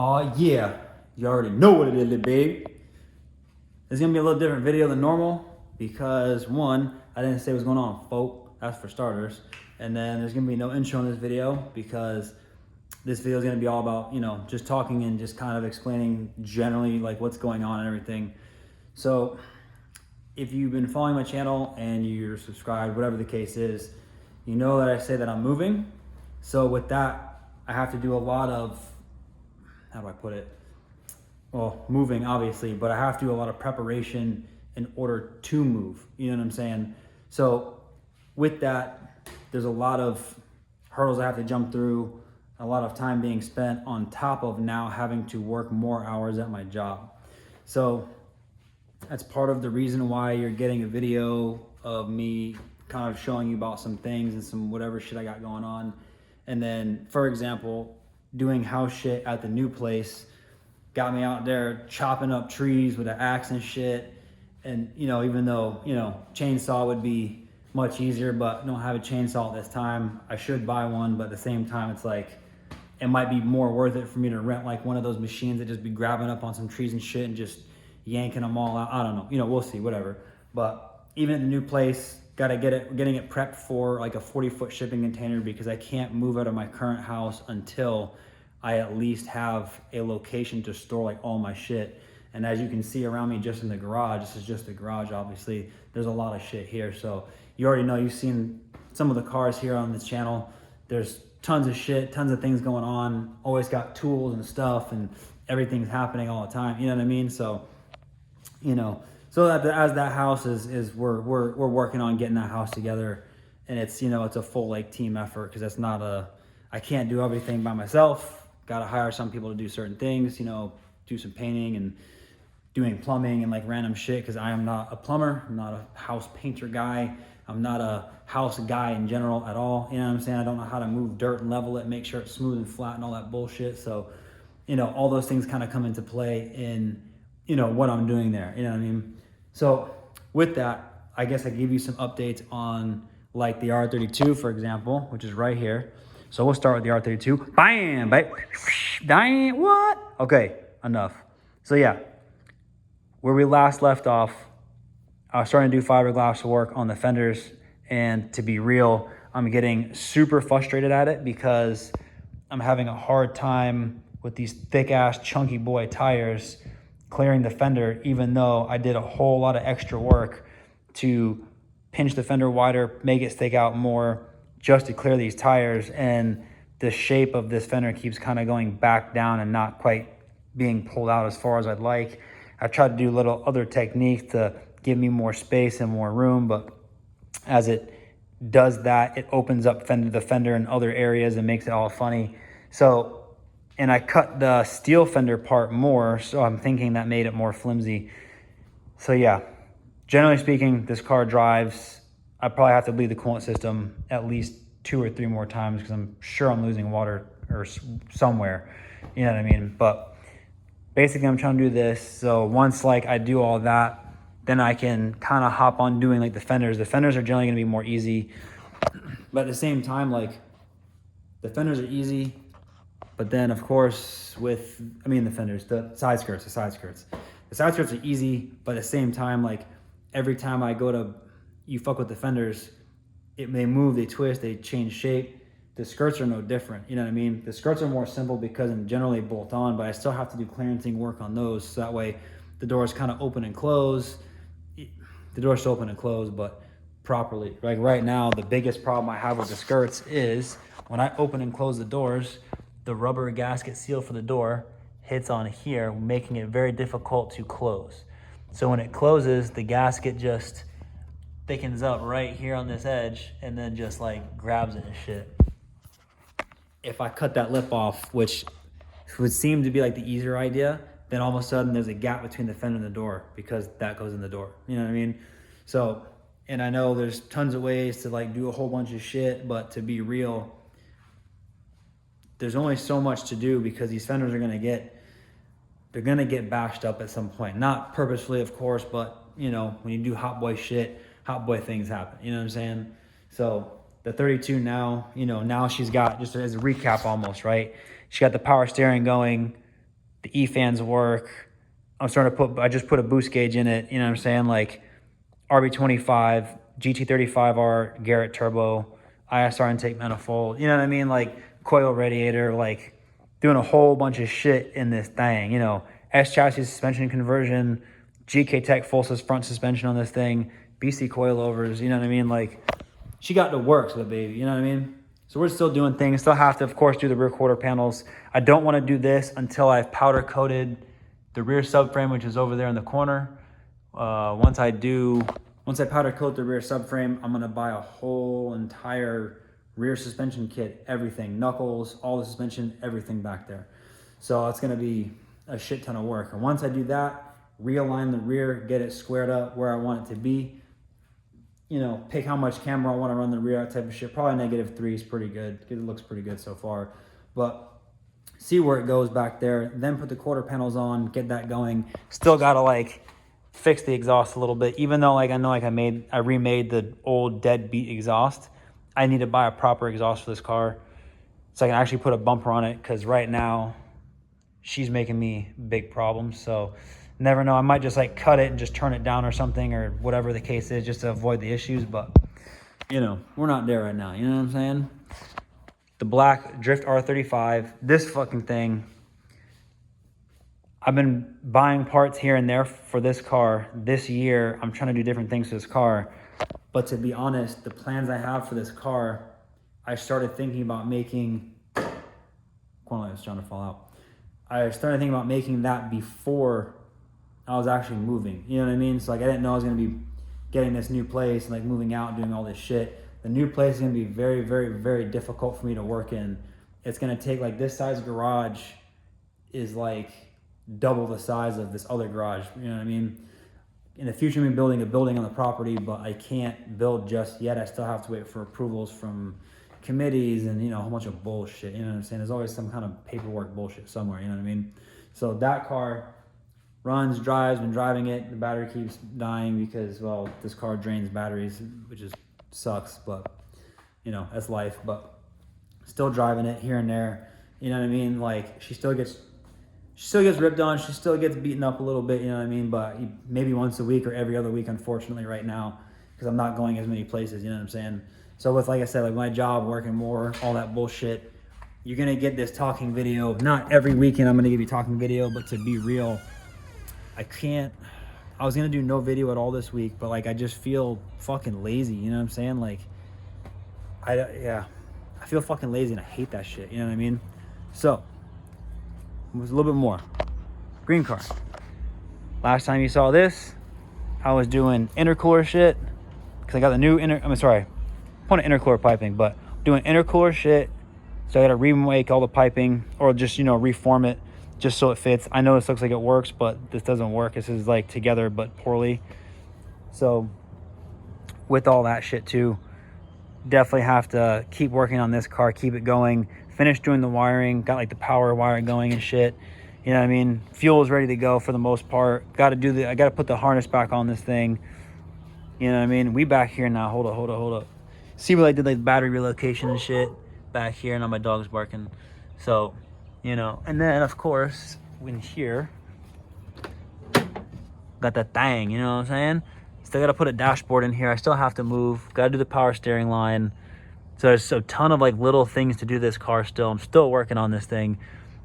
Oh yeah, you already know what it is, little babe. It's gonna be a little different video than normal because one, I didn't say what's going on, folk. That's for starters. And then there's gonna be no intro in this video because this video is gonna be all about, just talking and just kind of explaining generally like what's going on and everything. So if you've been following my channel and you're subscribed, whatever the case is, you know that I say that I'm moving. So with that, I have to do a lot of, how do I put it? Well, moving obviously, but I have to do a lot of preparation in order to move. You know what I'm saying? So with that, there's a lot of hurdles I have to jump through, a lot of time being spent on top of now having to work more hours at my job. So that's part of the reason why you're getting a video of me kind of showing you about some things and some whatever shit I got going on. And then, for example, doing house shit at the new place got me out there chopping up trees with an axe and shit. And, even though, chainsaw would be much easier, but don't have a chainsaw at this time. I should buy one, but at the same time, it's like, it might be more worth it for me to rent like one of those machines that just be grabbing up on some trees and shit and just yanking them all out. I don't know, we'll see, whatever. But even at the new place, getting it prepped for like a 40-foot shipping container because I can't move out of my current house until I at least have a location to store like all my shit. And as you can see around me just in the garage, this is just the garage, obviously, there's a lot of shit here. So you already know, you've seen some of the cars here on this channel. There's tons of shit, tons of things going on, always got tools and stuff and everything's happening all the time. You know what I mean? So, so that as that house is we're working on getting that house together, and it's, it's a full like team effort because that's not I can't do everything by myself. Got to hire some people to do certain things, do some painting and doing plumbing and like random shit because I am not a plumber. I'm not a house painter guy. I'm not a house guy in general at all. You know what I'm saying? I don't know how to move dirt and level it, make sure it's smooth and flat and all that bullshit. So, all those things kind of come into play in, what I'm doing there. You know what I mean? So with that, I guess I give you some updates on like the R32, for example, which is right here. So we'll start with the R32. Bam, bam, bam, what? Okay, enough. So yeah, where we last left off, I was starting to do fiberglass work on the fenders, and to be real, I'm getting super frustrated at it because I'm having a hard time with these thick ass chunky boy tires clearing the fender, even though I did a whole lot of extra work to pinch the fender wider, make it stick out more just to clear these tires. And the shape of this fender keeps kind of going back down and not quite being pulled out as far as I'd like. I've tried to do little other techniques to give me more space and more room, but as it does that, it opens up the fender in other areas and makes it all funny. So, and I cut the steel fender part more, so I'm thinking that made it more flimsy. So yeah, generally speaking, this car drives. I probably have to bleed the coolant system at least 2 or 3 more times because I'm sure I'm losing water or somewhere. You know what I mean? But basically, I'm trying to do this. So once like I do all that, then I can kind of hop on doing like the fenders. The fenders are generally going to be more easy, but at the same time, like the fenders are easy. But then, of course, the fenders, the side skirts are easy, but at the same time, like every time I go to, you fuck with the fenders, they move, they twist, they change shape. The skirts are no different, you know what I mean? The skirts are more simple because in general they bolt on, but I still have to do clearancing work on those, so that way the doors kind of open and close. The doors open and close, but properly. Like right now, the biggest problem I have with the skirts is when I open and close the doors, the rubber gasket seal for the door hits on here, making it very difficult to close. So when it closes, the gasket just thickens up right here on this edge and then just like grabs it and shit. If I cut that lip off, which would seem to be like the easier idea, then all of a sudden there's a gap between the fender and the door because that goes in the door. You know what I mean? So, and I know there's tons of ways to like do a whole bunch of shit, but to be real, there's only so much to do because these fenders are gonna get bashed up at some point. Not purposefully, of course, but when you do hot boy shit, hot boy things happen. You know what I'm saying? So the 32 now, now she's got, just as a recap almost, right? She got the power steering going, The E-fans work. I just put a boost gauge in it, you know what I'm saying? Like RB25, GT35R, Garrett turbo, ISR intake manifold, you know what I mean? Like coil radiator, like doing a whole bunch of shit in this thing, you know, S chassis suspension conversion, GK Tech full front suspension on this thing, BC coilovers, you know what I mean? Like she got the works with it, baby, you know what I mean? So we're still doing things, still have to, of course, do the rear quarter panels. I don't want to do this until I've powder coated the rear subframe, which is over there in the corner. Once I powder coat the rear subframe, I'm gonna buy a whole entire rear suspension kit, everything, knuckles, all the suspension, everything back there. So it's gonna be a shit ton of work. And once I do that, realign the rear, get it squared up where I want it to be, you know, pick how much camber I want to run the rear, that type of shit. Probably -3 is pretty good. It looks pretty good so far. But see where it goes back there, then put the quarter panels on, get that going. Still gotta like fix the exhaust a little bit, even though like I know like I remade the old deadbeat exhaust. I need to buy a proper exhaust for this car so I can actually put a bumper on it, because right now she's making me big problems. So never know, I might just like cut it and just turn it down or something, or whatever the case is, just to avoid the issues. But you know, we're not there right now, you know what I'm saying? The black Drift R35, this fucking thing, I've been buying parts here and there for this car. This year, I'm trying to do different things to this car. But to be honest, the plans I have for this car, I started thinking about making, corner light was trying to fall out. I started thinking about making that before I was actually moving. You know what I mean? So like I didn't know I was gonna be getting this new place and like moving out and doing all this shit. The new place is gonna be very, very, very difficult for me to work in. It's gonna take like this size garage is like double the size of this other garage. You know what I mean? In the future, I'm gonna be building a building on the property, but I can't build just yet. I still have to wait for approvals from committees and, you know, a whole bunch of bullshit. You know what I'm saying? There's always some kind of paperwork bullshit somewhere. You know what I mean? So that car runs, drives, been driving it. The battery keeps dying because, well, this car drains batteries, which is sucks, but you know, that's life. But still driving it here and there. You know what I mean? Like she still gets ripped on. She still gets beaten up a little bit. You know what I mean? But maybe once a week or every other week, unfortunately, right now, because I'm not going as many places. You know what I'm saying? So with, like I said, like my job, working more, all that bullshit, you're gonna get this talking video. Not every weekend I'm gonna give you talking video, but to be real, I was gonna do no video at all this week, but like I just feel fucking lazy, you know what I'm saying? Like I feel fucking lazy and I hate that shit, you know what I mean? So it was a little bit more. Green car. Last time you saw this, I was doing intercooler shit, because I got the new intercooler piping, but doing intercooler shit. So I gotta remake all the piping, or just, you know, reform it just so it fits. I know this looks like it works, but this doesn't work. This is like together but poorly. So with all that shit too, definitely have to keep working on this car, keep it going, finish doing the wiring, got like the power wire going and shit. You know what I mean? Fuel is ready to go for the most part. I gotta put the harness back on this thing. You know what I mean? We back here now. Hold up. See what I did, like battery relocation and shit back here, and now my dog's barking. So, you know, and then of course in here got that thing, you know what I'm saying? Still gotta put a dashboard in here. I still have to move, gotta do the power steering line. So there's a ton of like little things to do this car still. I'm still working on this thing,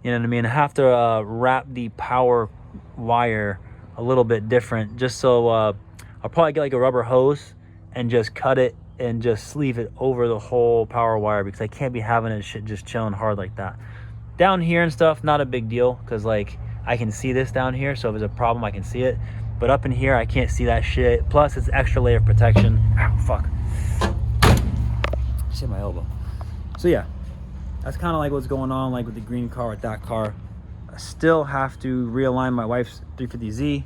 you know what I mean? I have to wrap the power wire a little bit different, just so I'll probably get like a rubber hose and just cut it and just sleeve it over the whole power wire, because I can't be having it shit just chilling hard like that. Down here and stuff, not a big deal, because like I can see this down here, so if there's a problem I can see it. But up in here I can't see that shit. Plus it's extra layer of protection. Ow, fuck. Just hit my elbow. So yeah, that's kind of like what's going on, like with the green car, with that car. I still have to realign my wife's 350Z.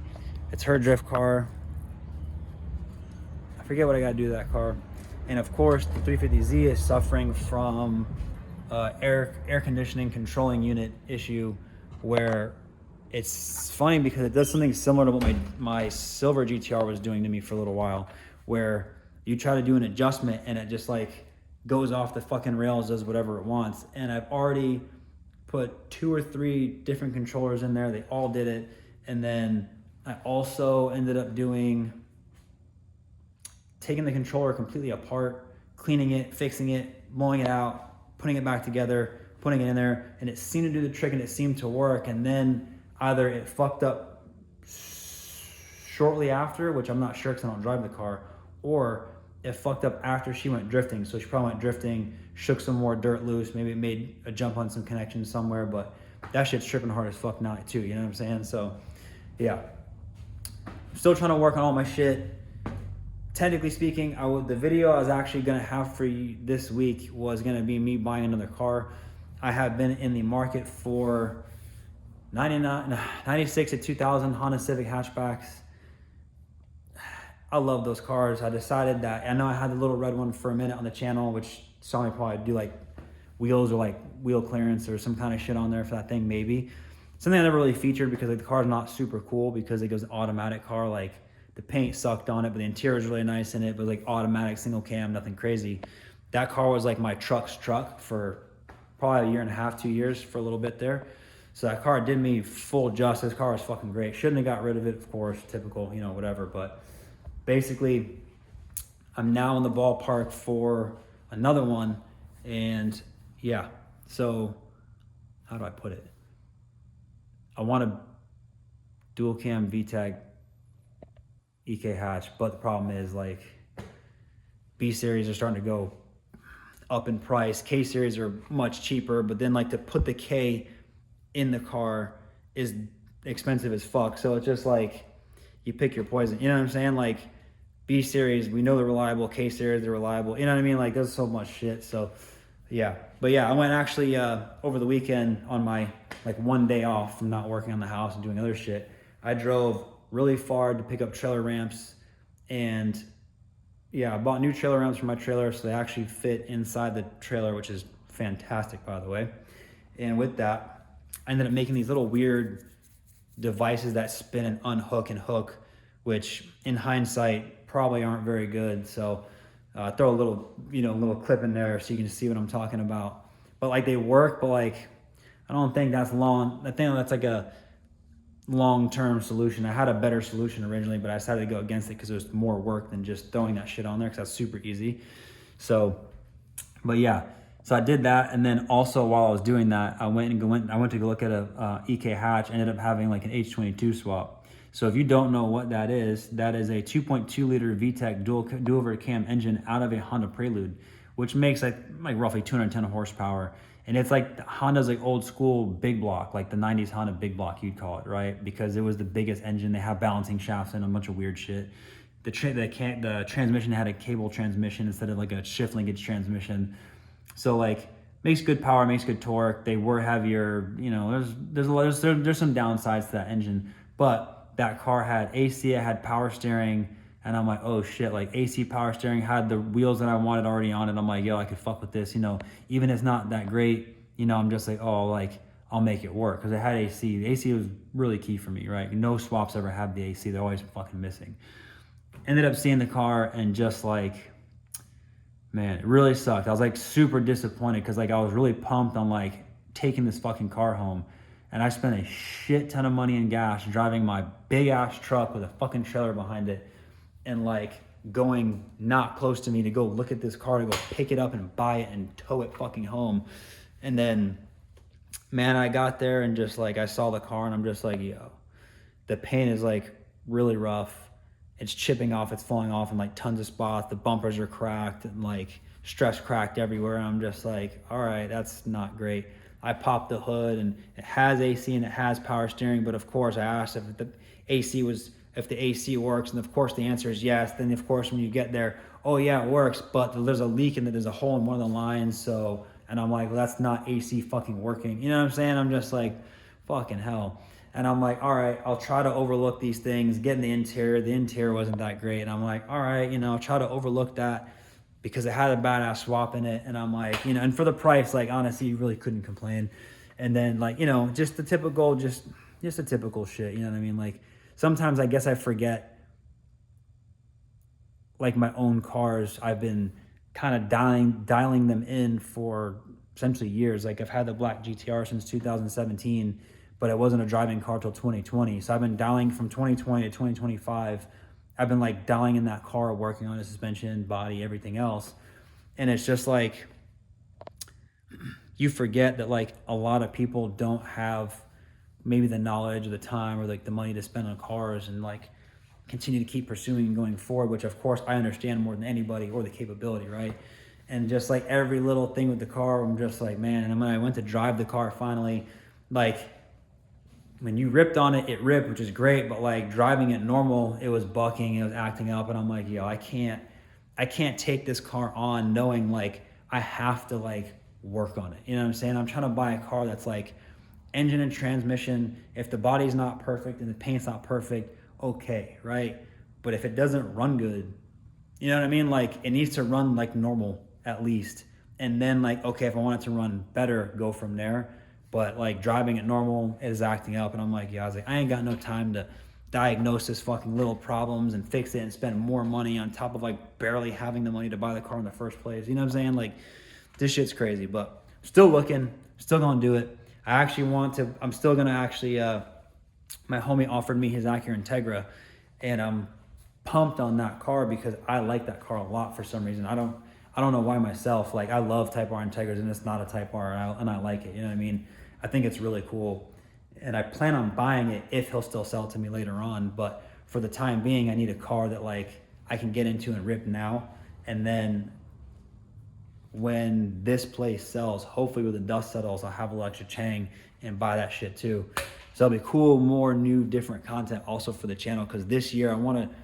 It's her drift car. I forget what I gotta do to that car. And of course the 350Z is suffering from air conditioning controlling unit issue, where it's funny because it does something similar to what my silver GTR was doing to me for a little while, where you try to do an adjustment and it just like goes off the fucking rails, does whatever it wants. And I've already put 2 or 3 different controllers in there. They all did it. And then I also ended up taking the controller completely apart, cleaning it, fixing it, blowing it out, putting it back together, putting it in there, and it seemed to do the trick and it seemed to work. And then either it fucked up shortly after, which I'm not sure because I don't drive the car, or it fucked up after she went drifting. So she probably went drifting, shook some more dirt loose, maybe it made a jump on some connections somewhere, but that shit's tripping hard as fuck now too, you know what I'm saying? So yeah, still trying to work on all my shit. Technically speaking, the video I was actually gonna have for you this week was gonna be me buying another car. I have been in the market for 96 to 2000 Honda Civic hatchbacks. I love those cars. I decided that, I know I had the little red one for a minute on the channel, which saw me probably do like wheels or like wheel clearance or some kind of shit on there for that thing, maybe. Something I never really featured because like the car's not super cool because it goes automatic car. Like the paint sucked on it, but the interior is really nice in it, but like automatic single cam, nothing crazy. That car was like my truck's truck for probably a year and a half, 2 years for a little bit there. So that car did me full justice. Car was fucking great. Shouldn't have got rid of it, of course, typical, you know, whatever. But basically, I'm now in the ballpark for another one. And yeah, so how do I put it? I want a dual cam VTEC EK hatch, but the problem is like B series are starting to go up in price. K series are much cheaper, but then like to put the K in the car is expensive as fuck. So it's just like you pick your poison, you know what I'm saying? Like B series, we know they're reliable. K series, they're reliable. You know what I mean? Like there's so much shit. So yeah, but yeah, I went actually over the weekend on my like one day off from not working on the house and doing other shit. I drove really far to pick up trailer ramps, and yeah, I bought new trailer ramps for my trailer so they actually fit inside the trailer, which is fantastic, by the way. And with that, I ended up making these little weird devices that spin and unhook and hook, which in hindsight probably aren't very good. So throw a little, little clip in there so you can see what I'm talking about. But like they work, but like I don't think that's long. I think that's like a long-term solution. I had a better solution originally, but I decided to go against it because it was more work than just throwing that shit on there because that's super easy. So, but yeah, so I did that, and then also while I was doing that, I went to go look at a EK hatch. Ended up having like an H22 swap. So if you don't know what that is a 2.2 liter VTEC dual cam engine out of a Honda Prelude, which makes like roughly 210 horsepower. And it's like Honda's like old school big block, like the 90s Honda big block, you'd call it, right? Because it was the biggest engine. They have balancing shafts and a bunch of weird shit. The transmission had a cable transmission instead of like a shift linkage transmission. So like makes good power, makes good torque. They were heavier, there's some downsides to that engine, but that car had AC, it had power steering, and I'm like, oh shit, like AC power steering, had the wheels that I wanted already on it. I'm like, yo, I could fuck with this, even if it's not that great, I'm just like, oh, like I'll make it work. Cause it had AC. The AC was really key for me, right? No swaps ever have the AC. They're always fucking missing. Ended up seeing the car and just like, man, it really sucked. I was like super disappointed because like I was really pumped on like taking this fucking car home. And I spent a shit ton of money in gas driving my big ass truck with a fucking trailer behind it and like going not close to me to go look at this car, to go pick it up and buy it and tow it fucking home. And then, man, I got there and just like I saw the car and I'm just like, yo, the paint is like really rough. It's chipping off, it's falling off in like tons of spots. The bumpers are cracked and like stress cracked everywhere. And I'm just like, all right, that's not great. I popped the hood and it has AC and it has power steering, but of course I asked if the AC works, and of course the answer is yes. Then of course when you get there, oh yeah, it works, but there's a leak and there's a hole in one of the lines. So, and I'm like, well, that's not AC fucking working. You know what I'm saying? I'm just like, fucking hell. And I'm like, all right, I'll try to overlook these things, get in the interior. The interior wasn't that great. And I'm like, all right, I'll try to overlook that, because it had a badass swap in it. And I'm like, and for the price, like honestly, you really couldn't complain. And then like, just the typical, just the typical shit, you know what I mean? Like sometimes I guess I forget like my own cars. I've been kind of dialing them in for essentially years. Like I've had the black GTR since 2017, but it wasn't a driving car till 2020. So I've been dialing from 2020 to 2025. I've been like dialing in that car, working on the suspension, body, everything else. And it's just like, you forget that like a lot of people don't have maybe the knowledge or the time or like the money to spend on cars and like continue to keep pursuing and going forward, which of course I understand more than anybody, or the capability, right? And just like every little thing with the car, I'm just like, man. And when I went to drive the car finally, like when you ripped on it, it ripped, which is great, but like driving it normal, it was bucking, it was acting up, and I'm like, yo, I can't take this car on knowing like I have to like work on it. You know what I'm saying? I'm trying to buy a car that's like engine and transmission. If the body's not perfect and the paint's not perfect, okay, right? But if it doesn't run good, you know what I mean? Like it needs to run like normal at least. And then like, okay, if I want it to run better, go from there. But like driving it normal, it is acting up. And I'm like, yeah, I was like, I ain't got no time to diagnose this fucking little problems and fix it and spend more money on top of like barely having the money to buy the car in the first place. You know what I'm saying? Like this shit's crazy, but still looking, still gonna do it. I'm still gonna actually, my homie offered me his Acura Integra, and I'm pumped on that car because I like that car a lot for some reason. I don't know why myself. Like I love Type R Integras, and it's not a Type R, and I like it. You know what I mean? I think it's really cool, and I plan on buying it if he'll still sell it to me later on. But for the time being, I need a car that like I can get into and rip now, and then when this place sells, hopefully when the dust settles, I'll have a electric Chang and buy that shit too. So it'll be cool, more new, different content also for the channel, because this year I want to,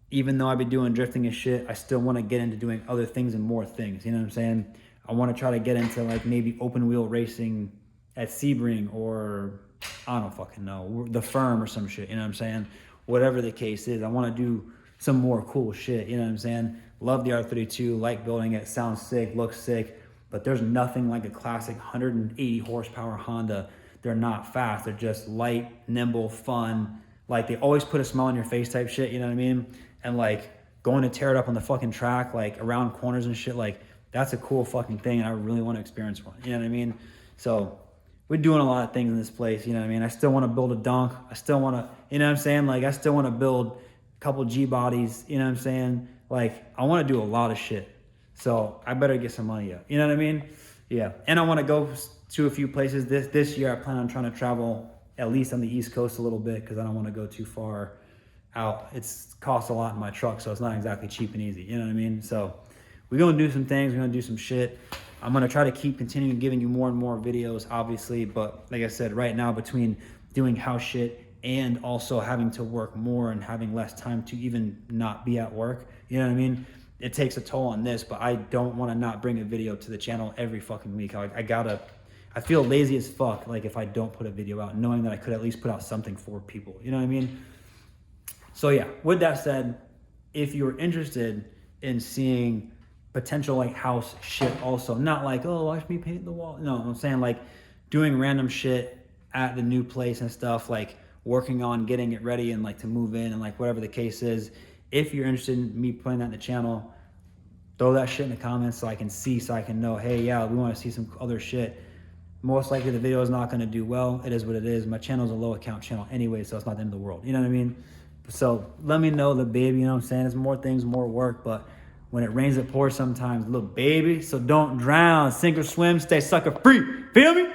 even though I've been doing drifting and shit, I still want to get into doing other things and more things. You know what I'm saying? I want to try to get into like maybe open wheel racing at Sebring, or I don't fucking know, the Firm or some shit. You know what I'm saying? Whatever the case is, I want to do some more cool shit. You know what I'm saying? Love the R32, like building it, sounds sick, looks sick, but there's nothing like a classic 180 horsepower Honda. They're not fast. They're just light, nimble, fun. Like they always put a smile on your face type shit. You know what I mean? And like going to tear it up on the fucking track, like around corners and shit, like that's a cool fucking thing. And I really want to experience one. You know what I mean? So we're doing a lot of things in this place. You know what I mean? I still want to build a dunk. I still want to, you know what I'm saying? Like I still want to build a couple G bodies. You know what I'm saying? Like I want to do a lot of shit. So I better get some money up. You know what I mean? Yeah. And I want to go to a few places this year. I plan on trying to travel at least on the East Coast a little bit, because I don't want to go too far out. It's costs a lot in my truck, so it's not exactly cheap and easy. You know what I mean? So we're going to do some things. We're going to do some shit. I'm going to try to keep continuing giving you more and more videos, obviously. But like I said, right now, between doing house shit and also having to work more and having less time to even not be at work, you know what I mean? It takes a toll on this, but I don't want to not bring a video to the channel every fucking week. I feel lazy as fuck, like if I don't put a video out, knowing that I could at least put out something for people. You know what I mean? So yeah, with that said, if you're interested in seeing potential like house shit also, not like, oh, watch me paint the wall. No, I'm saying like doing random shit at the new place and stuff, like working on getting it ready and like to move in and like whatever the case is. If you're interested in me putting that in the channel, throw that shit in the comments so I can see, so I can know, hey, yeah, we want to see some other shit. Most likely the video is not going to do well. It is what it is. My channel is a low account channel anyway, so it's not the end of the world. You know what I mean? So let me know, the baby, you know what I'm saying? It's more things, more work, but when it rains, it pours sometimes, little baby. So don't drown, sink or swim, stay sucker free. Feel me?